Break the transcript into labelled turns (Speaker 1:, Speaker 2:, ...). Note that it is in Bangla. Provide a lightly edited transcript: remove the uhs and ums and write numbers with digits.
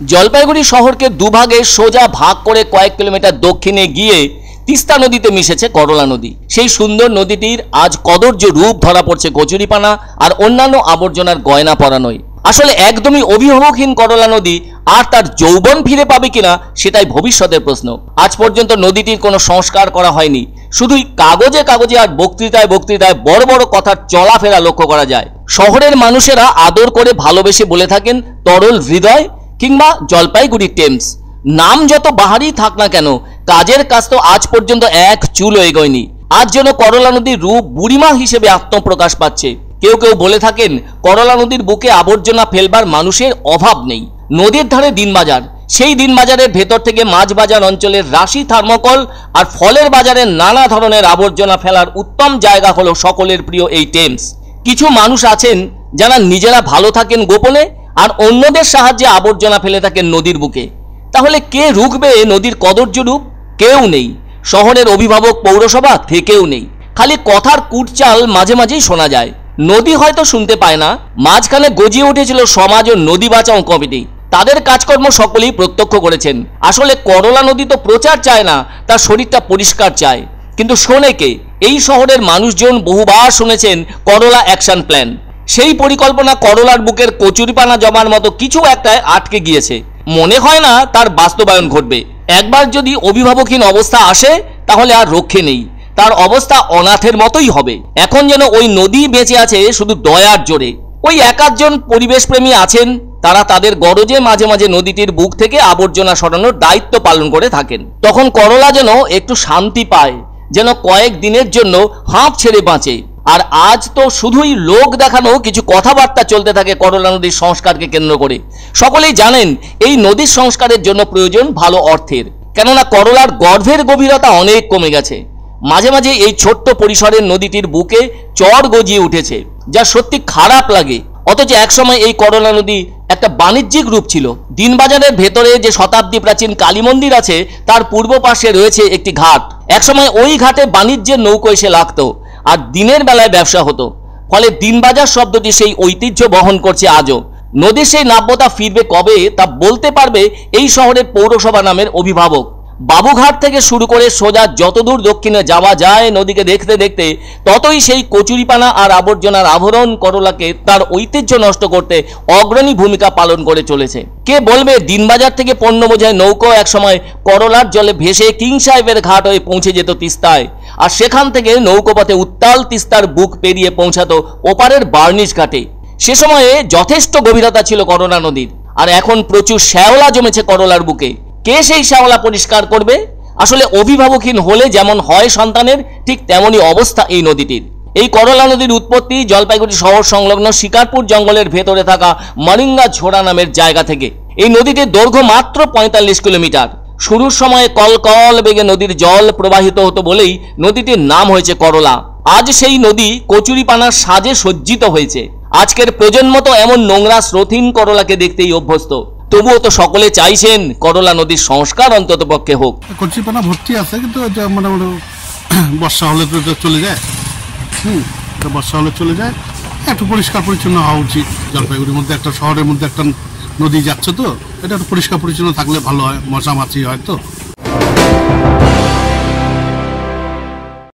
Speaker 1: জলপাইগুড়ি শহরকে দুভাগে সোজা ভাগ করে কয়েক কিলোমিটার দক্ষিণে গিয়ে তিস্তা নদীতে মিশেছে করলা নদী। সেই সুন্দর নদীটির আজ কদর্য রূপ ধরা পড়ছে কচুরিপানা আর অন্যান্য আবর্জনার গয়না পরানোয়। আসলে একদমই অভিভাবকহীন করলা নদী আর তার যৌবন ফিরে পাবে কিনা সেটাই ভবিষ্যতের প্রশ্ন। আজ পর্যন্ত নদীটির কোনো সংস্কার করা হয়নি, শুধুই কাগজে কাগজে আর বক্তৃতায় বক্তৃতায় বড় বড় কথার চলাফেরা লক্ষ্য করা যায়। শহরের মানুষেরা আদর করে ভালোবেসে বলে থাকেন তরল হৃদয় কিংবা জলপাইগুড়ি টেমস। নাম যত বাহারি থাক না কেন, কাজের কাজ তো আজ পর্যন্ত এক চুলও এগোয়নি। আজ যেন করলা নদীর রূপ বুড়িমা হিসেবে আত্মপ্রকাশ পাচ্ছে। কেউ কেউ বলে থাকেন করলা নদীর বুকে আবর্জনা ফেলবার মানুষের অভাব নেই। নদীর ধারে দিনবাজার, সেই দিনবাজারের ভেতর থেকে মাছ বাজার অঞ্চলের রাশি থার্মোকল আর ফলের বাজারের নানা ধরনের আবর্জনা ফেলার উত্তম জায়গা হলো সকলের প্রিয় এই টেমস। কিছু মানুষ আছেন যারা নিজেরা ভালো থাকেন গোপনে আর অন্যদের সাহায্যে আবর্জনা ফেলে থাকেন নদীর বুকে। তাহলে কে রুখবে নদীর কদর্য রূপ? কেউ নেই। শহরের অভিভাবক পৌরসভা থেকেও নেই। খালি কথার কুটচাল মাঝে মাঝেই শোনা যায়। নদী হয়তো শুনতে পায় না। মাঝখানে গজিয়ে উঠেছিল সমাজ ও নদী বাঁচাও কমিটি। তাদের কাজকর্ম সকলেই প্রত্যক্ষ করেছেন। আসলে করলা নদী তো প্রচার চায় না, তার শরীরটা পরিষ্কার চায়। কিন্তু শোনে কে? এই শহরের মানুষজন বহুবার শুনেছেন করলা অ্যাকশন প্ল্যান। সেই পরিকল্পনা করলার বুকের কচুরিপানা জমার মতো কিছু একটায় আটকে গিয়েছে। মনে হয় না তার বাস্তবায়ন ঘটবে। একবার যদি অভিভাবকহীন অবস্থা আসে তাহলে আর রক্ষে নেই। তার অবস্থা অনাথের মতোই হবে। এখন যেন ওই নদী বেঁচে আছে শুধু দয়ার জোরে। ওই এক আধজন পরিবেশপ্রেমী আছেন, তারা তাদের গরজে মাঝে মাঝে নদীটির বুক থেকে আবর্জনা সরানোর দায়িত্ব পালন করে থাকেন। তখন করলা যেন একটু শান্তি পায়, যেন কয়েক দিনের জন্য হাঁপ ছেড়ে বাঁচে। আর আজ তো শুধুই লোক দেখানো কিছু কথাবার্তা চলতে থাকে করলা নদীর সংস্কারকে কেন্দ্র করে। সকলেই জানেন এই নদীর সংস্কারের জন্য প্রয়োজন ভালো অর্থের, কেননা করলার গর্ভের গভীরতা অনেক কমে গেছে। মাঝে মাঝে এই ছোট্ট পরিসরের নদীটির বুকে চর গজিয়ে উঠেছে, যা সত্যি খারাপ লাগে। অথচ একসময় এই করলা নদী একটা বাণিজ্যিক রূপ ছিল। দিনবাজারের ভেতরে যে শতাব্দী প্রাচীন কালী মন্দির আছে তার পূর্ব পাশে রয়েছে একটি ঘাট। একসময় ওই ঘাটে বাণিজ্যের নৌকো এসে লাগতো আর দিনের বেলায় ব্যবসা হতো। ফলে দিনবাজার শব্দটি সেই ঐতিহ্য বহন করছে আজও। নদীর সেই নাব্যতা ফিরবে কবে তা বলতে পারবে এই শহরের পৌরসভা নামের অভিভাবক। বাবুঘাট থেকে শুরু করে সোজা যতদূর দক্ষিণে যাওয়া যায় নদীকে দেখতে দেখতে ততই সেই কচুরিপানা আর আবর্জনার আভরণ করলাকে তার ঐতিহ্য নষ্ট করতে অগ্রণী ভূমিকা পালন করে চলেছে। কে বলবে দিনবাজার থেকে পণ্য বোঝায় নৌকো একসময় করলার জলে ভেসে কিং সাহেবের ঘাট হয়ে পৌঁছে যেত তিস্তায়, আর সেখান থেকে নৌকোপথে উত্তাল তিস্তার বুক পেরিয়ে পৌঁছাতো ওপারের বার্নিশ ঘাটে। সে সময়ে যথেষ্ট গভীরতা ছিল করলা নদীর, আর এখন প্রচুর শ্যাওলা জমেছে করলার বুকে। কে সেই শ্যাওলা পরিষ্কার করবে? আসলে অভিভাবকহীন হলে যেমন হয় সন্তানের, ঠিক তেমনই অবস্থা এই নদীটির। এই করলা নদীর উৎপত্তি জলপাইগুড়ি শহর সংলগ্ন শিকারপুর জঙ্গলের ভেতরে থাকা মারিঙ্গা ঝোড়া নামের জায়গা থেকে। এই নদীটির দৈর্ঘ্য মাত্র 45 কিলোমিটার। শুরুর সময়ে কলকল বেগে নদীর জল প্রবাহিত হতো বলেই নদীটির নাম হয়েছে করলা। আজ সেই নদী কচুরিপানার সাজে সজ্জিত হয়েছে। আজকের প্রজন্ম তো এমন নোংরা স্রোতহীন করলাকে দেখতেই অভ্যস্ত। তবুও তো সকলে চাইছেন করলা নদীর সংস্কার অন্তত পক্ষে হোক।
Speaker 2: কচুরিপানা ভর্তি আছে, কিন্তু মোটামুটি বর্ষা হলে তো চলে যায়। বর্ষা হলে চলে যায়। একটু পরিষ্কার পরিচ্ছন্ন হওয়া উচিত। জলপাইগুড়ির মধ্যে একটা শহরের মধ্যে একটা নদী যাচ্ছে, তো এটা একটু পরিষ্কার পরিচ্ছন্ন থাকলে ভালো হয়, মশা মাছি হয় তো।